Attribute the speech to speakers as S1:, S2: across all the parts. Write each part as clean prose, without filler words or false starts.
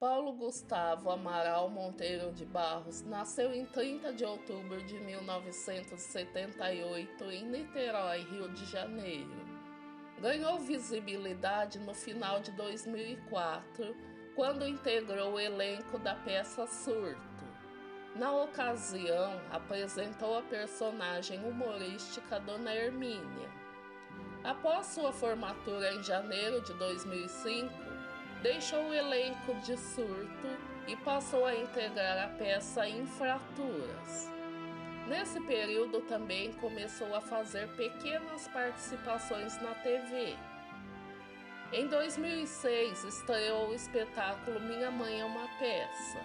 S1: Paulo Gustavo Amaral Monteiro de Barros nasceu em 30 de outubro de 1978 em Niterói, Rio de Janeiro. Ganhou visibilidade no final de 2004, quando integrou o elenco da peça Surto. Na ocasião, apresentou a personagem humorística Dona Hermínia. Após sua formatura em janeiro de 2005, deixou o elenco de Surto e passou a integrar a peça Infraturas. Nesse período também começou a fazer pequenas participações na TV. Em 2006 estreou o espetáculo Minha Mãe é uma Peça.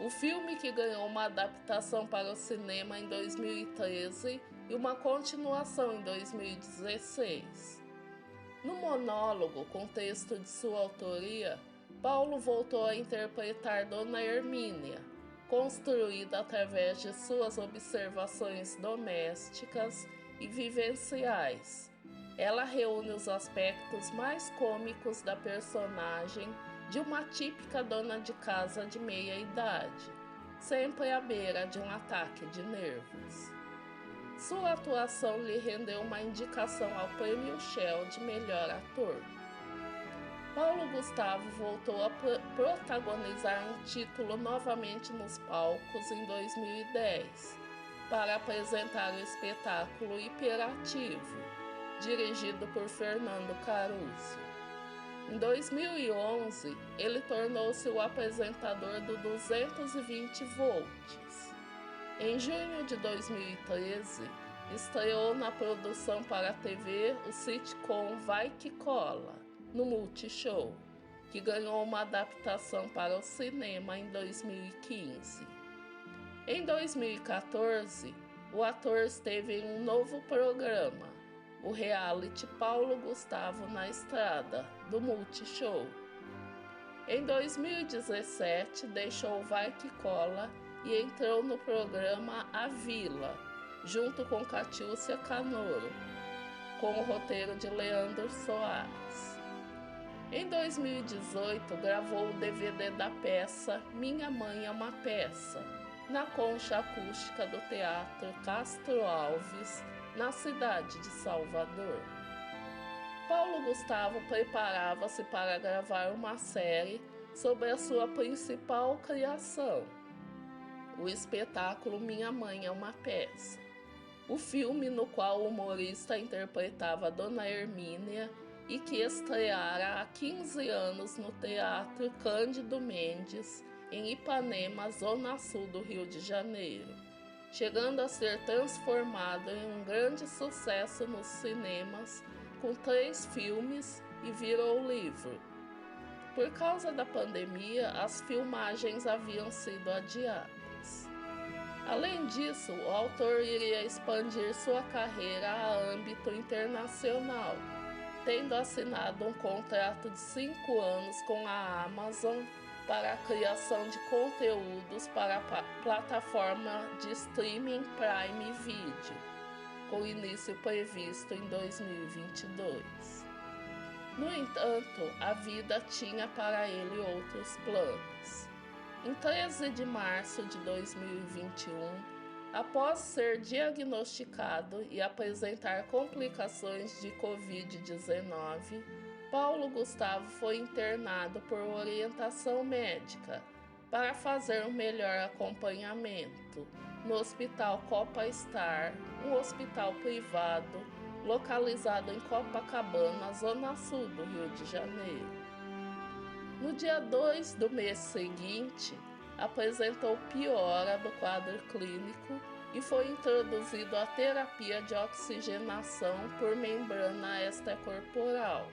S1: O filme que ganhou uma adaptação para o cinema em 2013 e uma continuação em 2016. No monólogo, com texto de sua autoria, Paulo voltou a interpretar Dona Hermínia, construída através de suas observações domésticas e vivenciais. Ela reúne os aspectos mais cômicos da personagem de uma típica dona de casa de meia-idade, sempre à beira de um ataque de nervos. Sua atuação lhe rendeu uma indicação ao Prêmio Shell de melhor ator. Paulo Gustavo voltou a protagonizar um título novamente nos palcos em 2010, para apresentar o espetáculo Hiperativo, dirigido por Fernando Caruso. Em 2011, ele tornou-se o apresentador do 220 volts. Em junho de 2013, estreou na produção para a TV o sitcom Vai Que Cola, no Multishow, que ganhou uma adaptação para o cinema em 2015. Em 2014, o ator esteve em um novo programa, o reality Paulo Gustavo na Estrada, do Multishow. Em 2017, deixou Vai Que Cola e entrou no programa A Vila, junto com Catiúcia Canoro, com o roteiro de Leandro Soares. Em 2018, gravou o DVD da peça Minha Mãe é uma Peça, na concha acústica do Teatro Castro Alves, na cidade de Salvador. Paulo Gustavo preparava-se para gravar uma série sobre a sua principal criação, o espetáculo Minha Mãe é uma Peça. O filme no qual o humorista interpretava Dona Hermínia e que estreara há 15 anos no Teatro Cândido Mendes, em Ipanema, zona sul do Rio de Janeiro, chegando a ser transformado em um grande sucesso nos cinemas, com 3 filmes e virou livro. Por causa da pandemia, as filmagens haviam sido adiadas. Além disso, o autor iria expandir sua carreira a âmbito internacional, tendo assinado um contrato de 5 anos com a Amazon para a criação de conteúdos para a plataforma de streaming Prime Video, com início previsto em 2022. No entanto, a vida tinha para ele outros planos. Em 13 de março de 2021, após ser diagnosticado e apresentar complicações de Covid-19, Paulo Gustavo foi internado por orientação médica para fazer um melhor acompanhamento no Hospital Copa Star, um hospital privado localizado em Copacabana, zona sul do Rio de Janeiro. No dia 2 do mês seguinte, apresentou piora do quadro clínico e foi introduzido a terapia de oxigenação por membrana extracorporal,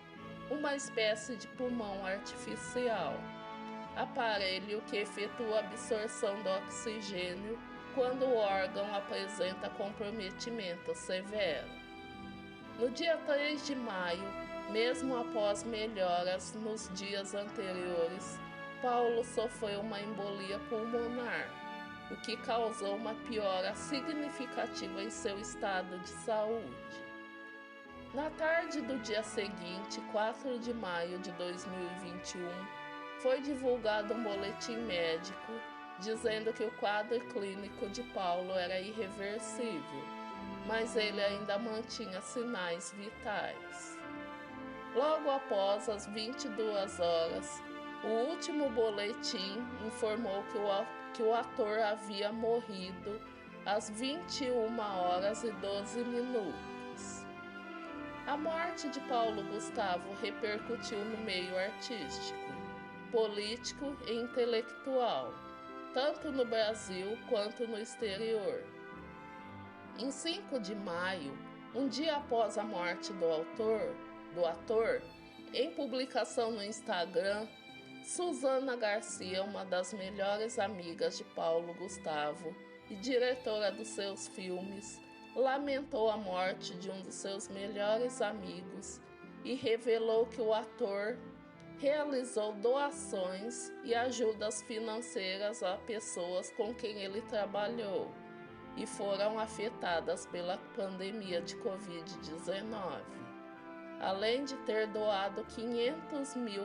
S1: uma espécie de pulmão artificial, aparelho que efetua a absorção do oxigênio quando o órgão apresenta comprometimento severo. No dia 3 de maio, mesmo após melhoras nos dias anteriores, Paulo sofreu uma embolia pulmonar, o que causou uma piora significativa em seu estado de saúde. Na tarde do dia seguinte, 4 de maio de 2021, foi divulgado um boletim médico dizendo que o quadro clínico de Paulo era irreversível, mas ele ainda mantinha sinais vitais. Logo após as 22 horas, o último boletim informou que o ator havia morrido às 21 horas e 12 minutos. A morte de Paulo Gustavo repercutiu no meio artístico, político e intelectual, tanto no Brasil quanto no exterior. Em 5 de maio, um dia após a morte do ator, em publicação no Instagram, Susana Garcia, uma das melhores amigas de Paulo Gustavo e diretora dos seus filmes, lamentou a morte de um dos seus melhores amigos e revelou que o ator realizou doações e ajudas financeiras a pessoas com quem ele trabalhou e foram afetadas pela pandemia de Covid-19, além de ter doado R$500 mil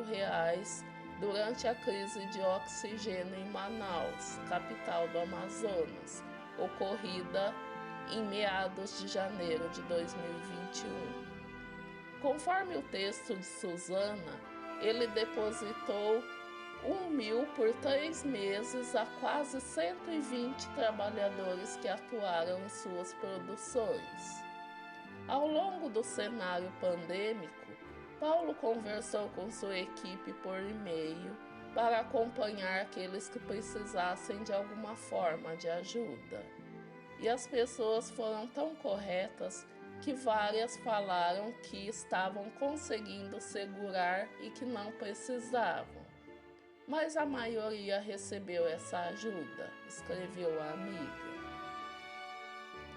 S1: durante a crise de oxigênio em Manaus, capital do Amazonas, ocorrida em meados de janeiro de 2021. Conforme o texto de Susana, ele depositou R$1.000 por 3 meses a quase 120 trabalhadores que atuaram em suas produções. Ao longo do cenário pandêmico, Paulo conversou com sua equipe por e-mail para acompanhar aqueles que precisassem de alguma forma de ajuda. E as pessoas foram tão corretas que várias falaram que estavam conseguindo segurar e que não precisavam. Mas a maioria recebeu essa ajuda, escreveu a amiga.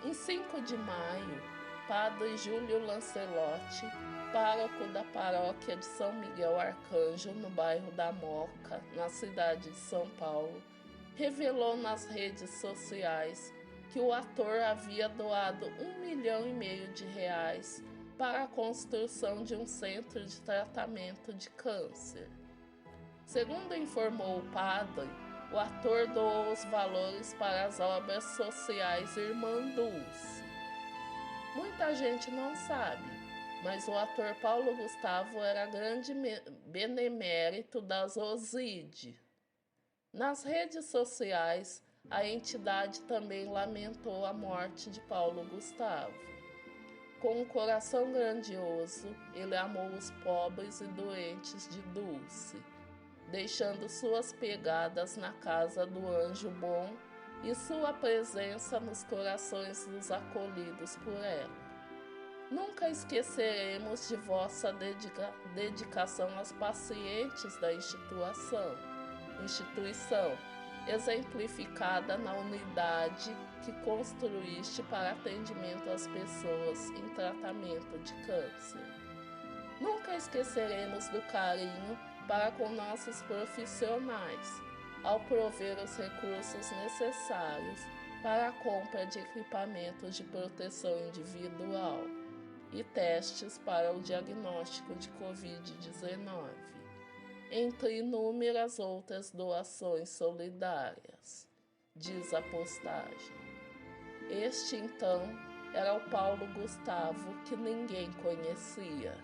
S1: Em 5 de maio, Padre Júlio Lancelotti, pároco da paróquia de São Miguel Arcanjo, no bairro da Moca, na cidade de São Paulo, revelou nas redes sociais que o ator havia doado R$1,5 milhão para a construção de um centro de tratamento de câncer. Segundo informou o padre, o ator doou os valores para as obras sociais Irmanduz. Muita gente não sabe, mas o ator Paulo Gustavo era grande benemérito das OSID. Nas redes sociais, a entidade também lamentou a morte de Paulo Gustavo. Com um coração grandioso, ele amou os pobres e doentes de Dulce, deixando suas pegadas na casa do anjo bom e sua presença nos corações dos acolhidos por ela. Nunca esqueceremos de vossa dedicação aos pacientes da instituição, exemplificada na unidade que construíste para atendimento às pessoas em tratamento de câncer. Nunca esqueceremos do carinho para com nossos profissionais, ao prover os recursos necessários para a compra de equipamentos de proteção individual e testes para o diagnóstico de Covid-19, entre inúmeras outras doações solidárias, diz a postagem. Este, então, era o Paulo Gustavo que ninguém conhecia.